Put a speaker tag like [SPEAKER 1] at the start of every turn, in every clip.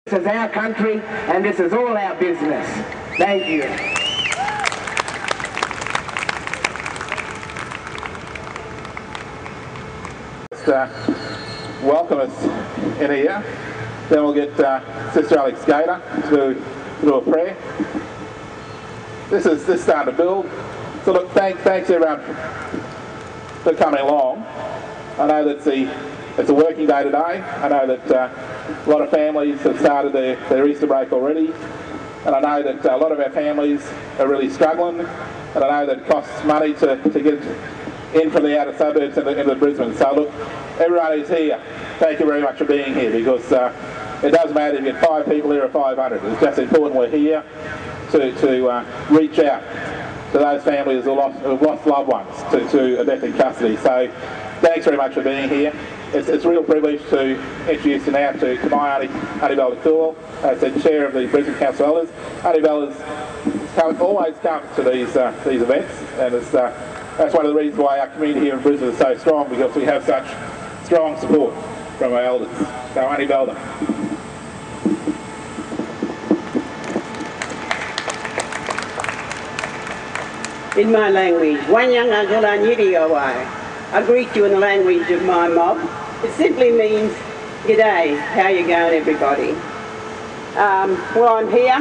[SPEAKER 1] This is our country, and this is all our business. Thank you.
[SPEAKER 2] Welcome us in here. Then we'll get Sister Alex Gator to do a prayer. This is starting to build. So look, thanks everyone for coming along. I know that it's a working day today. I know that a lot of families have started their Easter break already, and I know that a lot of our families are really struggling, and I know that it costs money to get in from the outer suburbs into Brisbane. So look, everyone who's here, thank you very much for being here, because it doesn't matter if you get 5 people here or 500. It's just important we're here to reach out to those families who've lost loved ones to a death in custody. So thanks very much for being here. It's a real privilege to introduce you now to my Auntie Bella Cool, as the chair of the Brisbane Council Elders. Auntie Bella's always come to these events, and that's one of the reasons why our community here in Brisbane is so strong, because we have such strong support from our elders. So Auntie Bella.
[SPEAKER 3] In my language, Wanyanga Gulanyiriowai. I greet you in the language of my mob. It simply means, g'day, how you going everybody? Well, I'm here,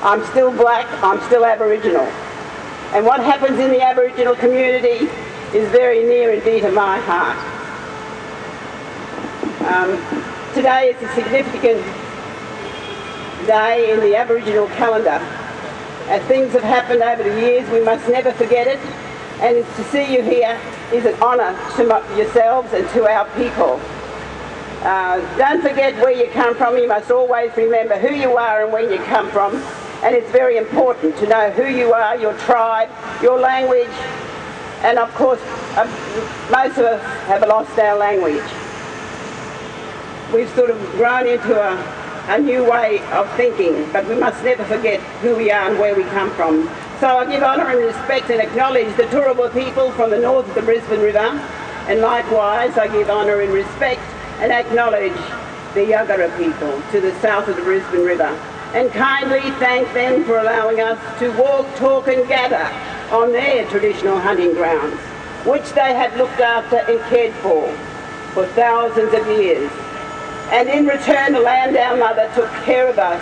[SPEAKER 3] I'm still black, I'm still Aboriginal. And what happens in the Aboriginal community is very near and dear to my heart. Today is a significant day in the Aboriginal calendar. As things have happened over the years, we must never forget it, and to see you here is an honour to yourselves and to our people. Don't forget where you come from. You must always remember who you are and where you come from, and it's very important to know who you are, your tribe, your language, and of course most of us have lost our language. We've sort of grown into a new way of thinking, but we must never forget who we are and where we come from. So I give honour and respect and acknowledge the Turrbal people from the north of the Brisbane River, and likewise I give honour and respect and acknowledge the Yuggera people to the south of the Brisbane River, and kindly thank them for allowing us to walk, talk and gather on their traditional hunting grounds, which they had looked after and cared for thousands of years. And in return, the land our mother took care of us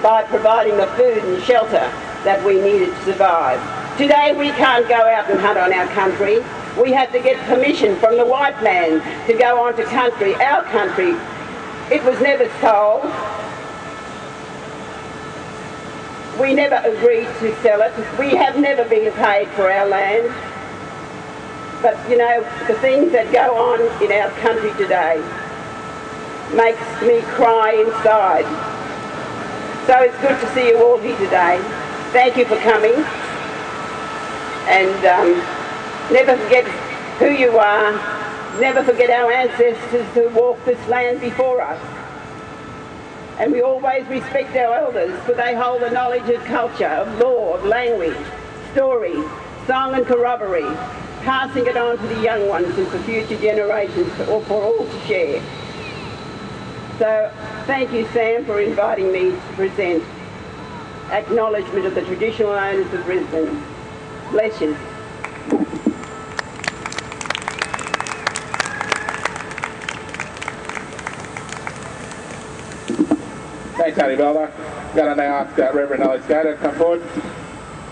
[SPEAKER 3] by providing the food and shelter that we needed to survive. Today we can't go out and hunt on our country. We have to get permission from the white man to go onto country, our country. It was never sold. We never agreed to sell it. We have never been paid for our land. But you know, the things that go on in our country today makes me cry inside. So it's good to see you all here today. Thank you for coming, and never forget who you are, never forget our ancestors who walked this land before us. And we always respect our elders, for they hold the knowledge of culture, of law, of language, story, song and corroboree, passing it on to the young ones and for future generations for all to share. So thank you, Sam, for inviting me to present acknowledgement of the traditional owners of Brisbane. Bless you.
[SPEAKER 2] Thanks, Auntie Bella. I'm going to now ask Reverend Alex Gator to come forward.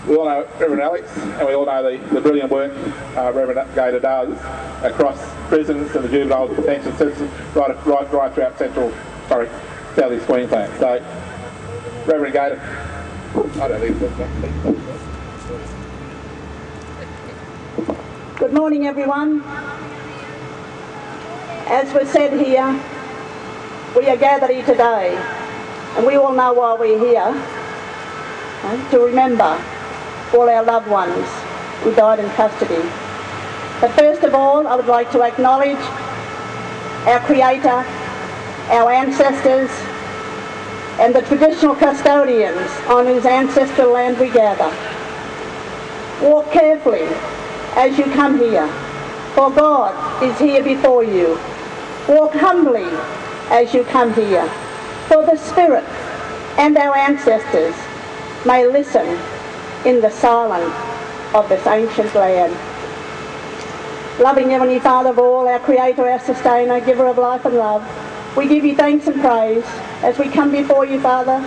[SPEAKER 2] We all know Reverend Alex, and we all know the brilliant work Reverend Gator does across prisons and the juvenile detention system, right throughout South East Queensland. So, Reverend Gator, I don't need this.
[SPEAKER 4] Good morning, everyone. As was said here, we are gathered here today, and we all know why we're here, to remember all our loved ones who died in custody. But first of all, I would like to acknowledge our Creator, our ancestors, and the traditional custodians on whose ancestral land we gather. Walk carefully as you come here, for God is here before you. Walk humbly as you come here, for for the Spirit and our ancestors may listen in the silence of this ancient land. Loving Heavenly Father of all, our Creator, our Sustainer, Giver of life and love, we give you thanks and praise as we come before you, Father,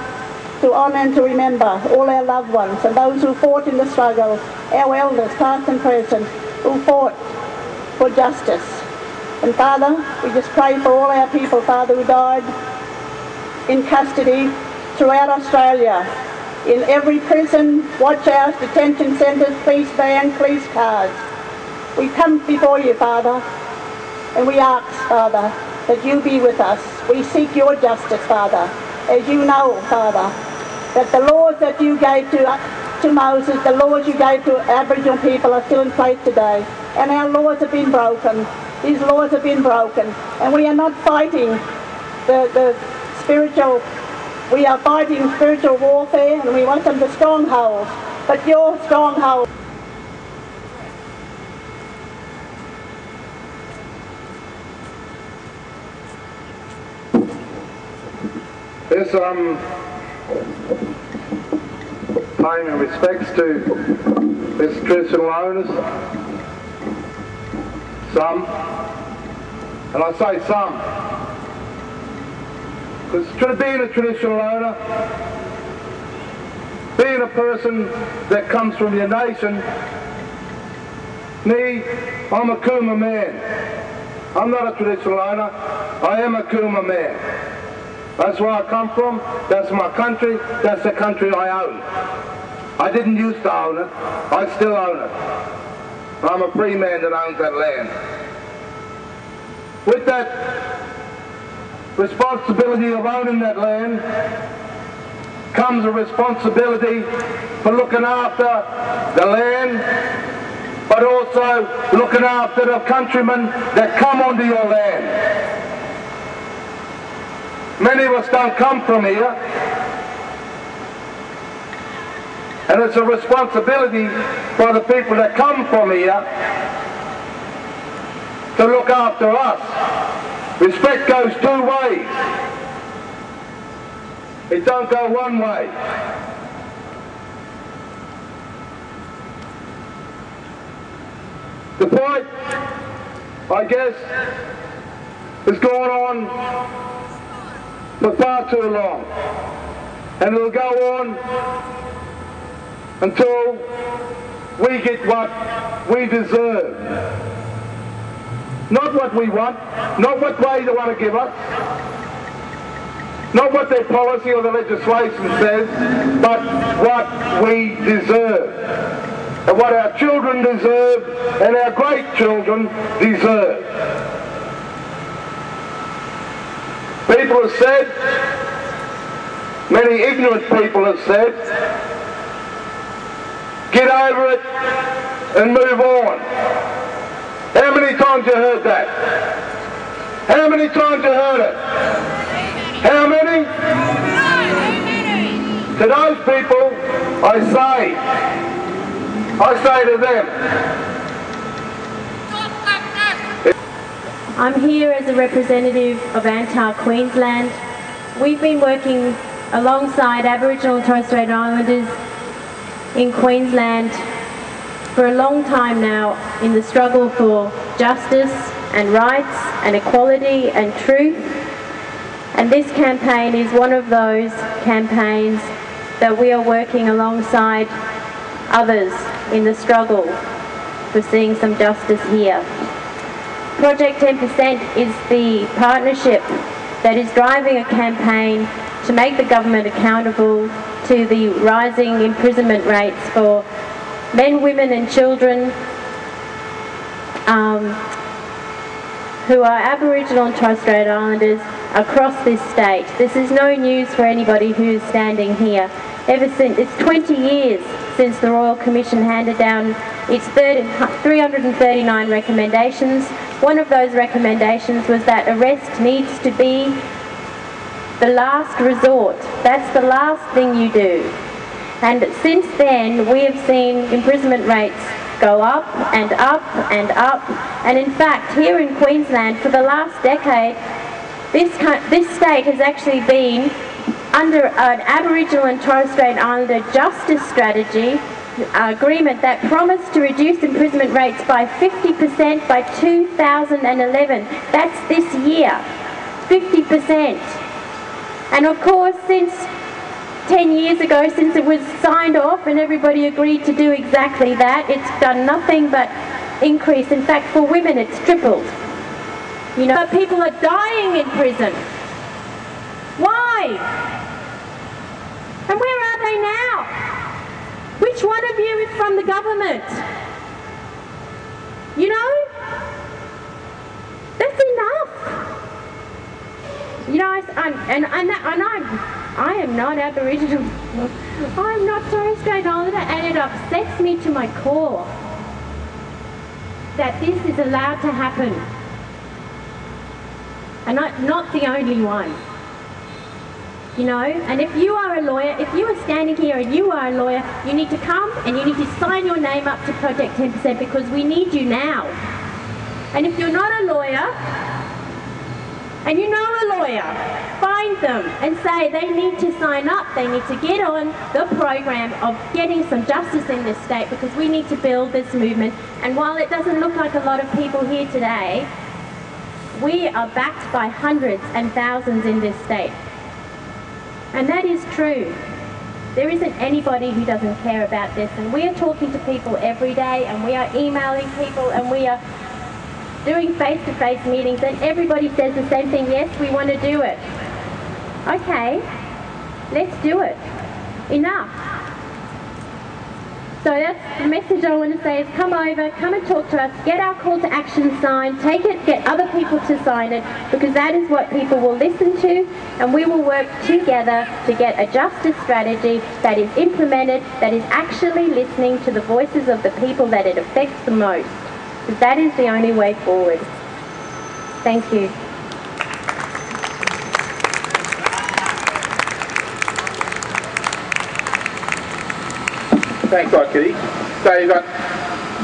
[SPEAKER 4] to honour and to remember all our loved ones and those who fought in the struggle, our elders, past and present, who fought for justice. And Father, we just pray for all our people, Father, who died in custody throughout Australia, in every prison, watch house, detention centres, police van, police cars. We come before you, Father, and we ask, Father, that you be with us. We seek your justice, Father, as you know, Father, that the laws that you gave to Moses, the laws you gave to Aboriginal people are still in place today. And our laws have been broken. These laws have been broken. And we are not fighting the spiritual, we are fighting spiritual warfare, and we want them to strongholds. But your stronghold.
[SPEAKER 5] Yes, I'm paying my respects to this traditional owners, some, and I say some, because being a traditional owner, being a person that comes from your nation, me, I'm a Cooma man. I'm not a traditional owner, I am a Cooma man. That's where I come from, that's my country, that's the country I own. I didn't used to own it, I still own it. I'm a free man that owns that land. With that responsibility of owning that land comes a responsibility for looking after the land, but also looking after the countrymen that come onto your land. Many of us don't come from here, and it's a responsibility for the people that come from here to look after us. Respect goes two ways. It don't go one way. The fight, I guess, has gone on for far too long, and it'll go on until we get what we deserve. Not what we want, not what way they want to give us, not what their policy or the legislation says, but what we deserve, and what our children deserve and our great children deserve. People have said, many ignorant people have said, get over it and move on. How many times you heard that? How many times you heard it? How many? To those people, I say to them,
[SPEAKER 6] I'm here as a representative of Antar, Queensland. We've been working alongside Aboriginal and Torres Strait Islanders in Queensland for a long time now in the struggle for justice and rights and equality and truth. And this campaign is one of those campaigns that we are working alongside others in the struggle for seeing some justice here. Project 10% is the partnership that is driving a campaign to make the government accountable to the rising imprisonment rates for men, women and children who are Aboriginal and Torres Strait Islanders across this state. This is no news for anybody who's standing here. Ever since, it's 20 years since the Royal Commission handed down its 339 recommendations. One of those recommendations was that arrest needs to be the last resort. That's the last thing you do. And since then, we have seen imprisonment rates go up and up and up. And in fact, here in Queensland, for the last decade, This state has actually been under an Aboriginal and Torres Strait Islander justice strategy agreement that promised to reduce imprisonment rates by 50% by 2011. That's this year, 50%. And of course, since 10 years ago, since it was signed off and everybody agreed to do exactly that, it's done nothing but increase. In fact, for women, it's tripled. You know, people are dying in prison. Why? And where are they now? Which one of you is from the government? You know? That's enough. You know, I am not Aboriginal. I'm not Torres Strait Islander, and it upsets me to my core that this is allowed to happen. And I'm not the only one. You know, and if you are a lawyer, if you are standing here and you are a lawyer, you need to come and you need to sign your name up to Project 10% because we need you now. And if you're not a lawyer, and you know a lawyer, find them and say they need to sign up, they need to get on the program of getting some justice in this state because we need to build this movement. And while it doesn't look like a lot of people here today, we are backed by hundreds and thousands in this state. And that is true. There isn't anybody who doesn't care about this, and we are talking to people every day, and we are emailing people, and we are doing face-to-face meetings, and everybody says the same thing: yes, we want to do it. Okay, let's do it. Enough. So that's the message I want to say is come over, come and talk to us, get our call to action signed, take it, get other people to sign it, because that is what people will listen to, and we will work together to get a justice strategy that is implemented, that is actually listening to the voices of the people that it affects the most. Because that is the only way forward. Thank you.
[SPEAKER 2] Thanks a lot, Kitty. So you've got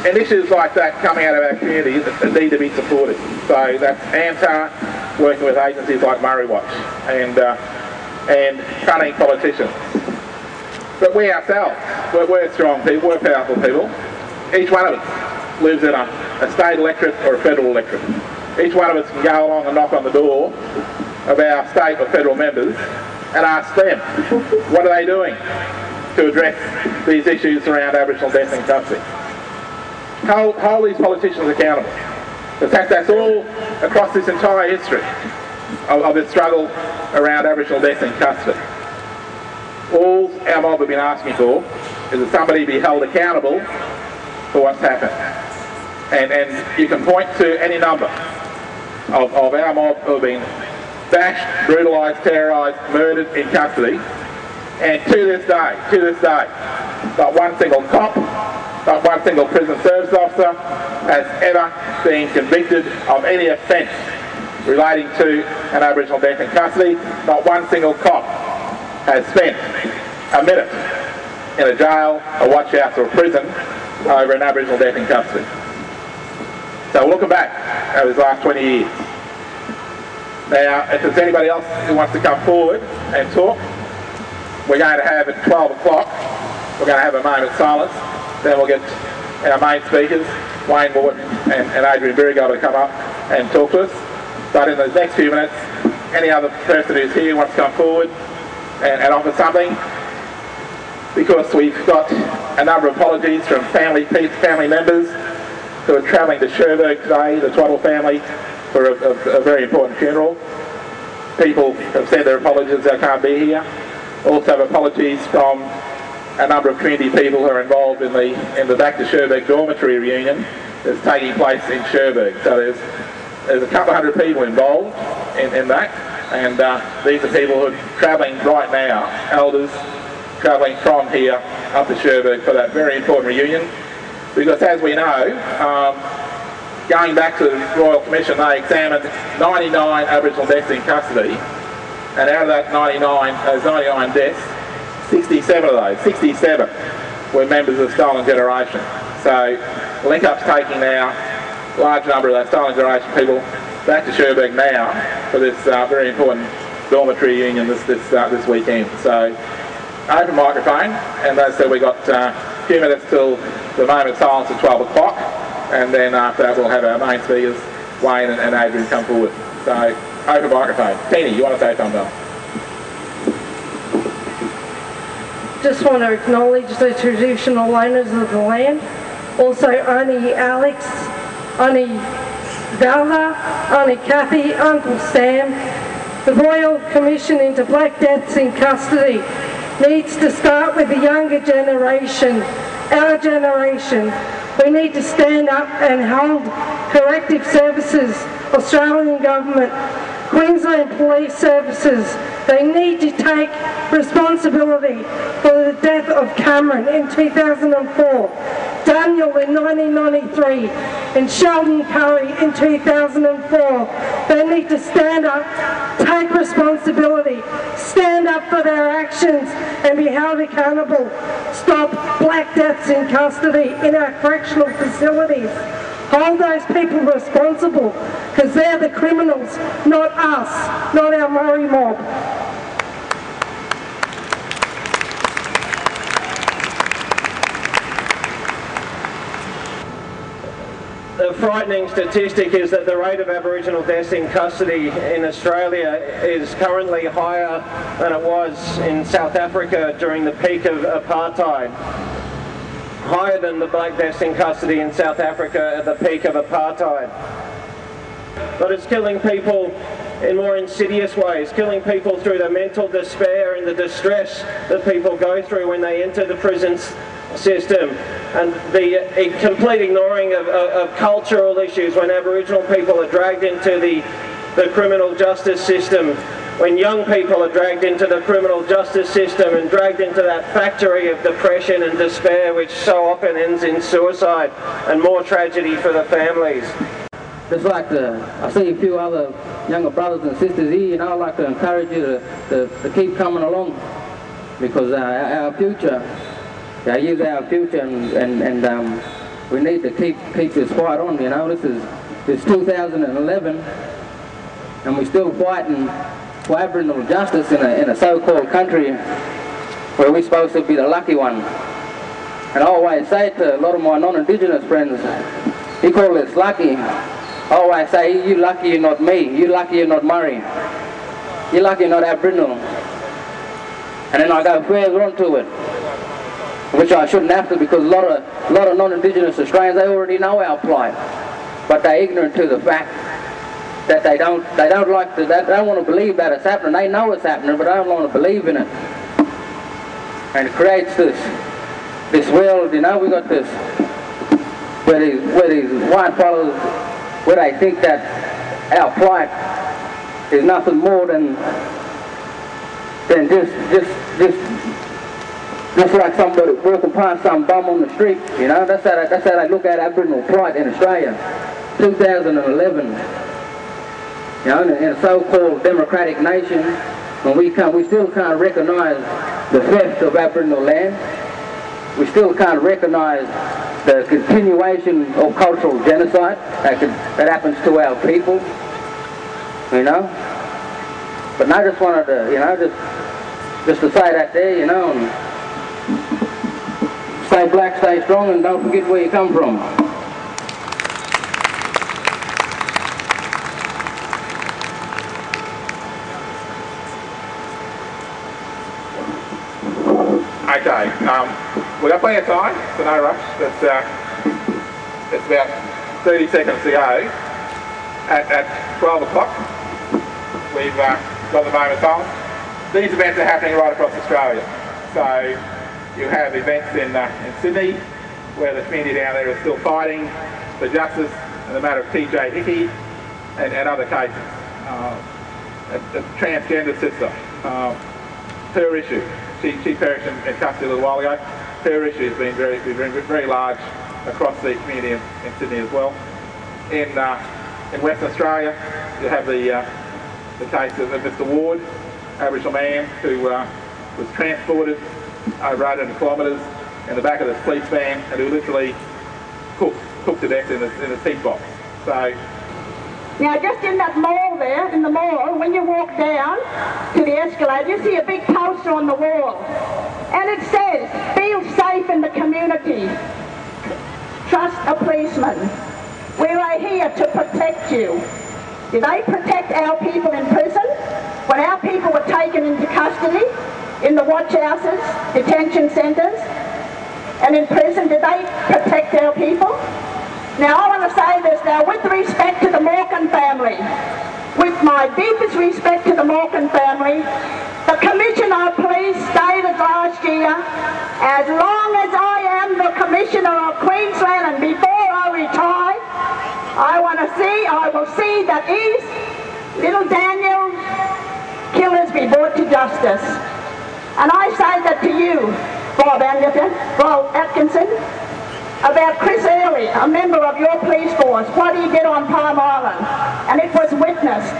[SPEAKER 2] initiatives like that coming out of our community that need to be supported. So that's ANTAR working with agencies like Murray Watch and funding politicians. But we ourselves, we're strong people, we're powerful people. Each one of us lives in a state electorate or a federal electorate. Each one of us can go along and knock on the door of our state or federal members and ask them, what are they doing to address these issues around Aboriginal death in custody? Hold these politicians accountable. In fact, that's all across this entire history of this struggle around Aboriginal death in custody. All our mob have been asking for is that somebody be held accountable for what's happened. And you can point to any number of our mob who have been bashed, brutalised, terrorised, murdered in custody. And to this day, not one single cop, not one single prison service officer has ever been convicted of any offence relating to an Aboriginal death in custody. Not one single cop has spent a minute in a jail, a watch house or a prison over an Aboriginal death in custody. So we're looking back over these last 20 years. Now, if there's anybody else who wants to come forward and talk, we're going to have at 12 o'clock, we're going to have a moment of silence. Then we'll get our main speakers, Wayne Morton and Adrian Birrigal, to come up and talk to us. But in the next few minutes, any other person who's here wants to come forward and offer something, because we've got a number of apologies from family members who are travelling to Cherbourg today, the Twaddle family, for a very important funeral. People have said their apologies, they can't be here. Also apologies from a number of community people who are involved in the Back to Cherbourg dormitory reunion that's taking place in Cherbourg. So there's a couple of hundred people involved in that, and these are people who are travelling right now, elders travelling from here up to Cherbourg for that very important reunion. Because as we know, going back to the Royal Commission, they examined 99 Aboriginal deaths in custody, and out of that 99 deaths, 67 of those, 67 were members of the Stolen Generation. So Link Up's taking now a large number of those Stolen Generation people back to Cherbourg now for this very important dormitory union this weekend. So, open microphone, and as I said, we got a few minutes till the moment of silence at 12 o'clock, and then after that we'll have our main speakers, Wayne and Adrian, come forward. So, open microphone. Teeny, you want to say something?
[SPEAKER 7] Just want to acknowledge the traditional owners of the land. Also, Auntie Alex, Auntie Valha, Auntie Kathy, Uncle Sam. The Royal Commission into Black Deaths in Custody needs to start with the younger generation, our generation. We need to stand up and hold corrective services, Australian Government, Queensland Police Services. They need to take responsibility for the death of Cameron in 2004, Daniel in 1993, and Sheldon Curry in 2004. They need to stand up, take responsibility, stand up for their actions and be held accountable. Stop black deaths in custody in our correctional facilities. Hold those people responsible, because they're the criminals, not us, not our Murray mob. The frightening statistic is that the rate of Aboriginal deaths in custody in Australia is currently higher than it was in South Africa during the peak of apartheid. Higher than the black deaths in custody in South Africa at the peak of apartheid. But it's killing people in more insidious ways, killing people through the mental despair and the distress that people go through when they enter the prison system, and the complete ignoring of cultural issues when Aboriginal people are dragged into the criminal justice system, when young people are dragged into the criminal justice system and dragged into that factory of depression and despair, which so often ends in suicide and more tragedy for the families.
[SPEAKER 8] Just like I see a few other younger brothers and sisters here, you know, I'd like to encourage you to keep coming along, because our future, our youth are our future, and we need to keep this fight on. You know, it's 2011, and we're still fighting for Aboriginal justice in a so-called country where we're supposed to be the lucky one. And I always say to a lot of my non-Indigenous friends, you call this lucky. I always say, you lucky you're not me, you lucky you're not Murray, you lucky you're not Aboriginal. And then I go further on to it, which I shouldn't have to, because a lot of non-Indigenous Australians, they already know our plight, but they're ignorant to the fact that they don't want to believe that it's happening. They know it's happening, but they don't want to believe in it. And it creates this world, you know, we got this, where these white fellows, where they think that our plight is nothing more than just like somebody walking past some bum on the street, you know. That's how they look at Aboriginal plight in Australia. 2011. You know, in a so-called democratic nation, when we still can't recognise the theft of Aboriginal land. We still can't recognise the continuation of cultural genocide that happens to our people. You know. But I just wanted to, you know, just to say that there, you know, and stay black, stay strong, and don't forget where you come from.
[SPEAKER 2] Okay, we've got plenty of time, so no rush. It's about 30 seconds to go. At 12 o'clock, we've got the moment of silence. These events are happening right across Australia. So you have events in Sydney, where the community down there is still fighting for justice in the matter of TJ Hickey and other cases. A transgender sister, her issue. She perished in custody a little while ago. Her issue has been very large across the community in Sydney as well. In Western Australia, you have the case of Mr. Ward, Aboriginal man who was transported over 800 kilometres in the back of this police van and who literally cooked to death in the seat box. So
[SPEAKER 4] Now just in that mall there, in the mall, when you walk down to the escalator, you see a big poster on the wall. And it says, feel safe in the community. Trust a policeman. We are here to protect you. Did they protect our people in prison? When our people were taken into custody, in the watch houses, detention centres, and in prison, did they protect our people? Now I want to say this now, with respect to the Morgan family, with my deepest respect to the Morgan family, the Commissioner of Police stated last year, as long as I am the Commissioner of Queensland and before I retire, I will see that these little Daniel killers be brought to justice. And I say that to you, Bob Atkinson, about Chris Early, a member of your police force, what he did on Palm Island. And it was witnessed.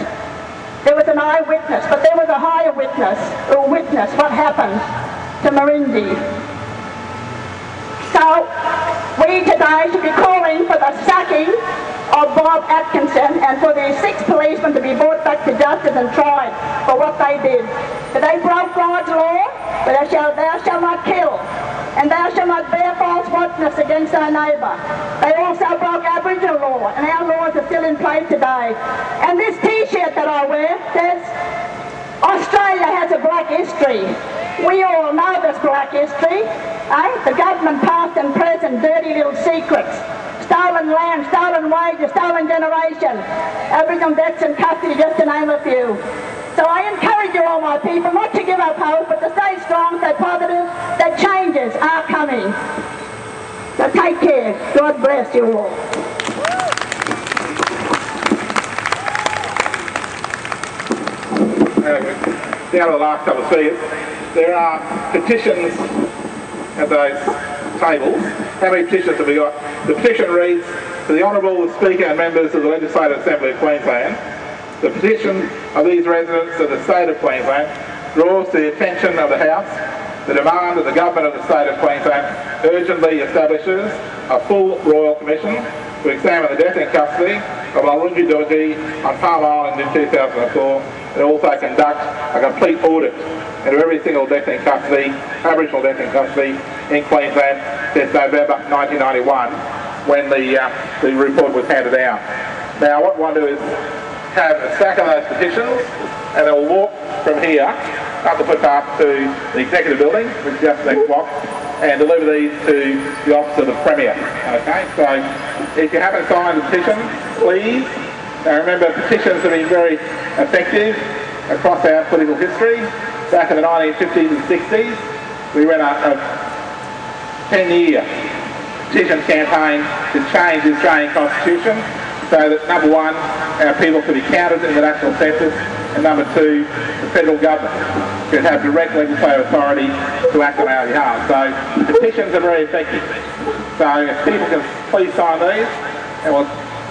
[SPEAKER 4] There was an eyewitness, but there was a higher witness who witnessed what happened to Marindi. So we today should be calling for the sacking of Bob Atkinson and for these 6 policemen to be brought back to justice and tried for what they did. But they broke God's law, but thou shalt not kill, and thou shalt not bear false witness against thy neighbour. They also broke Aboriginal law, and our laws are still in place today. And this T-shirt that I wear says, Australia has a black history. We all know this black history. The government, past and present, dirty little secrets. Stolen land, stolen wages, stolen generation. Aboriginal deaths in custody, just to name a few. So I encourage you all, my people, not to give up hope, but to stay strong, stay positive, that changes are coming. So take care. God bless you all.
[SPEAKER 2] Down to the last couple of speakers. There are petitions at those tables. How many petitions have we got? The petition reads, to the Honourable Speaker and members of the Legislative Assembly of Queensland, the petition of these residents of the State of Queensland draws to the attention of the House the demand that the Government of the State of Queensland urgently establishes a full Royal Commission to examine the death in custody of Alungi Doji on Palm Island in 2004 and also conduct a complete audit into every single death in custody, Aboriginal death in custody in Queensland since November 1991 when the report was handed out. Now what we want to do is have a stack of those petitions and they'll walk from here up the footpath to the Executive Building, which is just the next block, and deliver these to the Office of the Premier. Okay, so if you haven't signed the petition, please. Now remember, petitions have been very effective across our political history. Back in the 1950s and 60s, we ran a 10-year petition campaign to change the Australian Constitution so that, number one, our people could be counted in the national census, and number two, the federal government could have direct legislative authority to act on our behalf. So petitions are very effective. So if people can please sign these, and we'll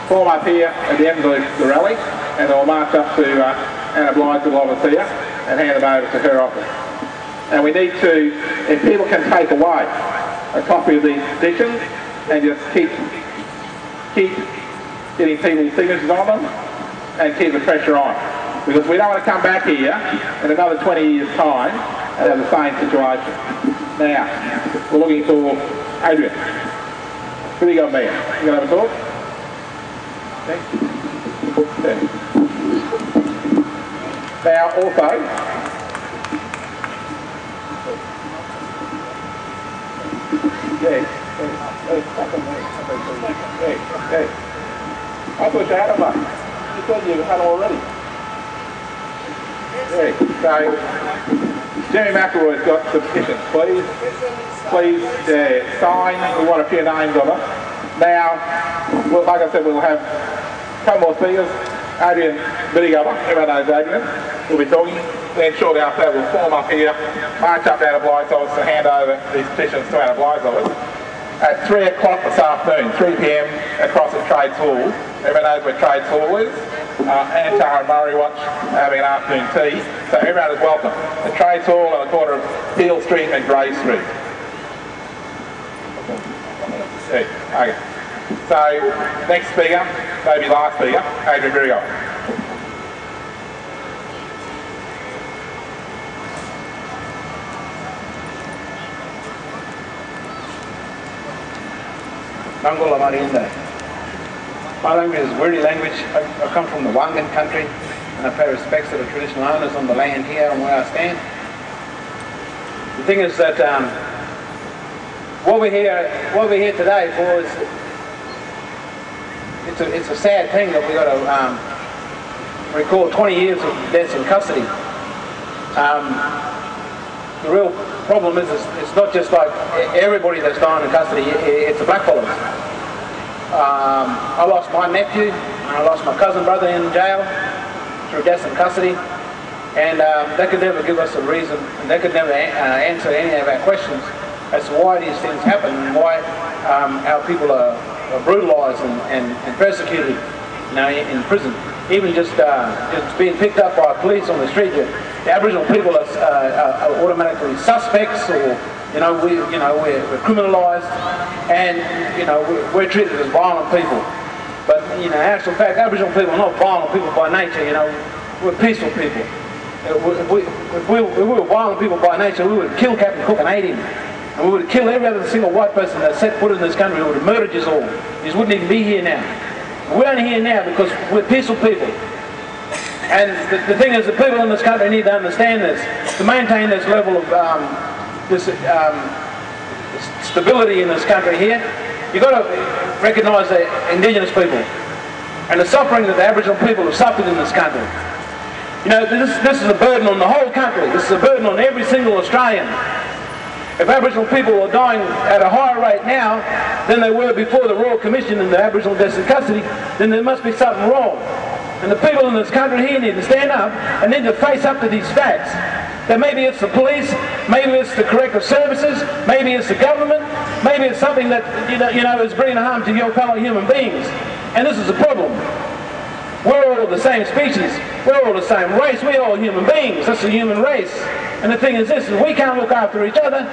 [SPEAKER 2] form up here at the end of the rally, and then we'll march up to Anna Blythe's office here and hand them over to her office. And we need to, if people can take away a copy of these petitions and just keep getting people's signatures on them and keep the pressure on. Because we don't want to come back here in another 20 years' time and have the same situation. Now, we're looking for Adrian. Who you got, man? You going to have a talk? Okay. Now, also, I thought you had them, mate. You said you had them already. Yeah, so Jimmy McElroy's got some petitions. Please sign. We want a few names on them. Now, well, like I said, we'll have a couple more speakers. Adrian Bittigubber, everyone knows Adrian, will be talking. Then shortly after that we'll form up here, march up to Anna Blythe's office to hand over these petitions to Anna Blythe's office. At 3 o'clock this afternoon, 3 p.m, across at Trades Hall. Everyone knows where Trades Hall is. Antar and Murray Watch are having an afternoon tea, so everyone is welcome. The Trades Hall on the corner of Peel Street and Grey Street. Okay. So, next speaker, maybe last speaker, Adrian Burial.
[SPEAKER 9] Nangula Mariinda. My language is Wurdi language. I come from the Wangan country, and I pay respects to the traditional owners on the land here and where I stand. The thing is that what we're here today for is it's a sad thing that we got to record 20 years of deaths in custody. The real problem is it's not just like everybody that's dying in custody, it's the blackfellas. I lost my nephew and I lost my cousin brother in jail through deaths in custody, and they could never give us a reason, and they could never answer any of our questions as to why these things happen and why our people are brutalised and persecuted, you know, in prison. Even just being picked up by police on the street, the Aboriginal people are automatically suspects, or we're criminalised, and we're treated as violent people. But in actual fact, Aboriginal people are not violent people by nature. We're peaceful people. If we were violent people by nature, we would kill Captain Cook and ate him. And we would kill every other single white person that set foot in this country. We would have murdered you all. You wouldn't even be here now. We're only here now because we're peaceful people. And the thing is, the people in this country need to understand this. To maintain this level of stability in this country here, you've got to recognise the Indigenous people and the suffering that the Aboriginal people have suffered in this country. This is a burden on the whole country. This is a burden on every single Australian. If Aboriginal people are dying at a higher rate now than they were before the Royal Commission and the Aboriginal deaths in custody, then there must be something wrong. And the people in this country here need to stand up and need to face up to these facts. That maybe it's the police, maybe it's the corrective services, maybe it's the government, maybe it's something that is bringing harm to your fellow human beings. And this is a problem. We're all the same species. We're all the same race. We're all human beings. That's the human race. And the thing is this, is we can't look after each other.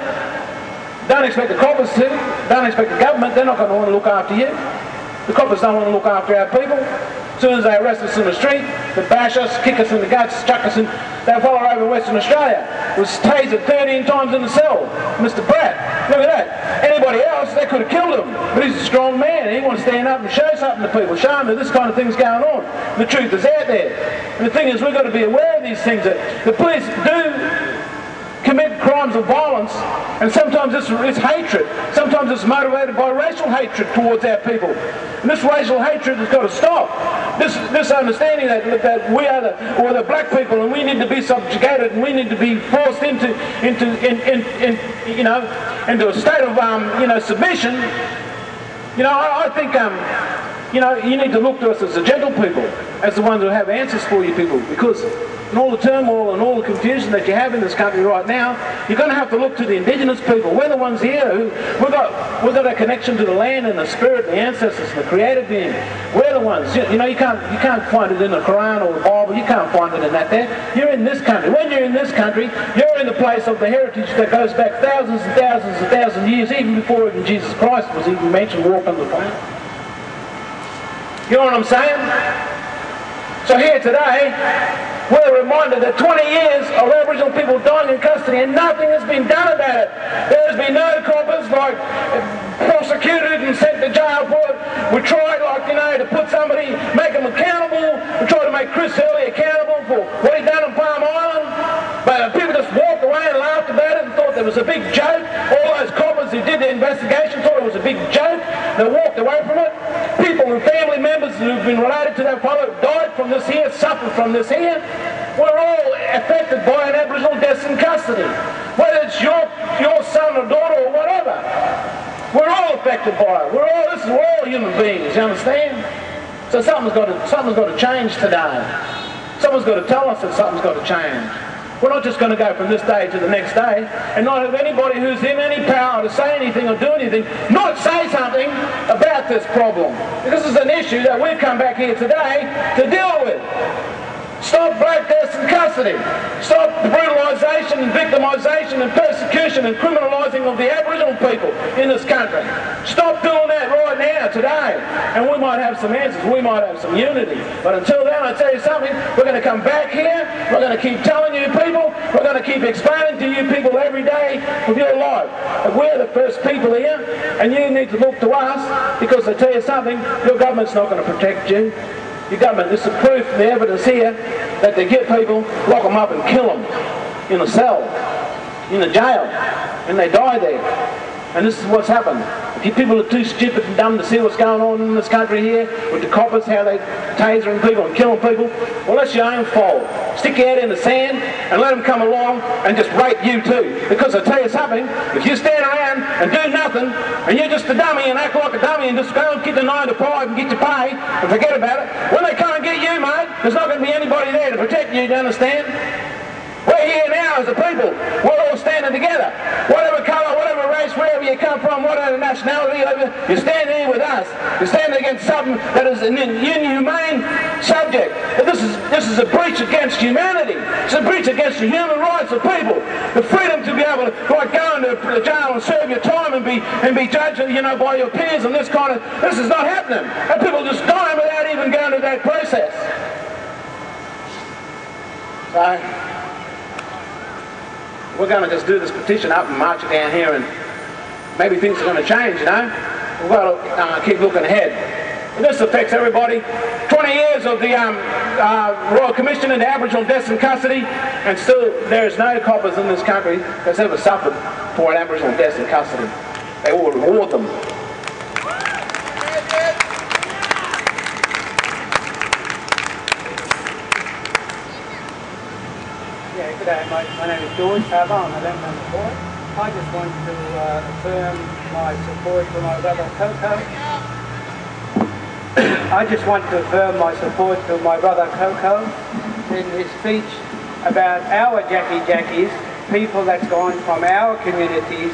[SPEAKER 9] Don't expect the coppers to. Don't expect the government. They're not going to want to look after you. The coppers don't want to look after our people. As soon as they arrest us in the street, they bash us, kick us in the guts, chuck us in. They'll follow over Western Australia. Was tasered 13 times in the cell. Mr. Pratt, look at that. Anybody else, they could have killed him. But he's a strong man and he wants to stand up and show something to people. Show them that this kind of thing's going on. The truth is out there. And the thing is, we've got to be aware of these things. That the police do commit crimes of violence, and sometimes it's hatred. Sometimes it's motivated by racial hatred towards our people. And this racial hatred has got to stop. This understanding that we are the black people and we need to be subjugated and we need to be forced into a state of submission. I think you need to look to us as the gentle people, as the ones who have answers for you people, because in all the turmoil and all the confusion that you have in this country right now, you're going to have to look to the Indigenous people. We're the ones here who we've got a connection to the land and the spirit, the ancestors, the creative being. We're the ones. You can't find it in the Quran or the Bible. You can't find it in that there. You're in this country. When you're in this country, you're in the place of the heritage that goes back thousands and thousands and thousands of years, even before even Jesus Christ was even mentioned walk on the planet. You know what I'm saying? So here today, we're reminded that 20 years of Aboriginal people dying in custody and nothing has been done about it. There has been no coppers prosecuted and sent to jail for it. We tried to put somebody, make them accountable. We tried to make Chris Hurley accountable for what he done on Palm Island. But people just walked away and laughed about it and thought it was a big joke. All those coppers who did the investigation thought it was a big joke. They walked away from it. People and family members who've been related to that fellow died from this here, suffered from this here. We're all affected by an Aboriginal death in custody. Whether it's your son or daughter or whatever. We're all affected by it. We're all human beings, you understand? So something's got to change today. Someone's got to tell us that something's got to change. We're not just going to go from this day to the next day and not have anybody who's in any power to say anything or do anything, not say something about this problem. This is an issue that we've come back here today to deal with. Stop black deaths in custody. Stop brutalisation and victimisation and persecution and criminalising of the Aboriginal people in this country. Stop doing that right now. today, and we might have some answers, we might have some unity. But until then, I tell you something, we're going to come back here, we're going to keep telling you people, we're going to keep explaining to you people every day of your life that we're the first people here, and you need to look to us, because I tell you something, your government's not going to protect you. Your government, this is proof, the evidence here, that they get people, lock them up and kill them in a cell, in a jail, and they die there. And this is what's happened. If you people are too stupid and dumb to see what's going on in this country here, with the coppers, how they tasering people and killing people, well, that's your own fault. Stick your head in the sand and let them come along and just rape you too. Because I tell you something, if you stand around and do nothing, and you're just a dummy and act like a dummy and just go and get the 9 to 5 and get your pay and forget about it, when they come and get you, mate, there's not going to be anybody there to protect you, do you understand? We're here now as a people. We're all standing together. Whatever colour, whatever race, wherever you come from, whatever nationality, you're standing here with us. You're standing against something that is an inhumane subject. This is a breach against humanity. It's a breach against the human rights of people. The freedom to be able to go into jail and serve your time and be judged, you know, by your peers and this kind of. This is not happening. And people just dying without even going through that process. So we're going to just do this petition up and march it down here, and maybe things are going to change, you know. We've got to keep looking ahead. And this affects everybody. 20 years of the Royal Commission into Aboriginal deaths in custody, and still there is no coppers in this country that's ever suffered for an Aboriginal death in custody. They all reward them.
[SPEAKER 10] G'day, my name is George Harbour, I'm a Lieutenant boy. I just want to affirm my support for my brother Coco. I just want to affirm my support to my brother Coco in his speech about our Jackies, people that's gone from our communities,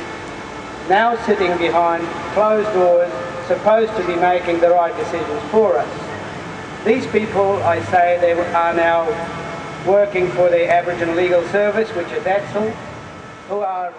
[SPEAKER 10] now sitting behind closed doors, supposed to be making the right decisions for us. These people, I say, they are now working for the Aboriginal Legal Service, which is ATSL, who are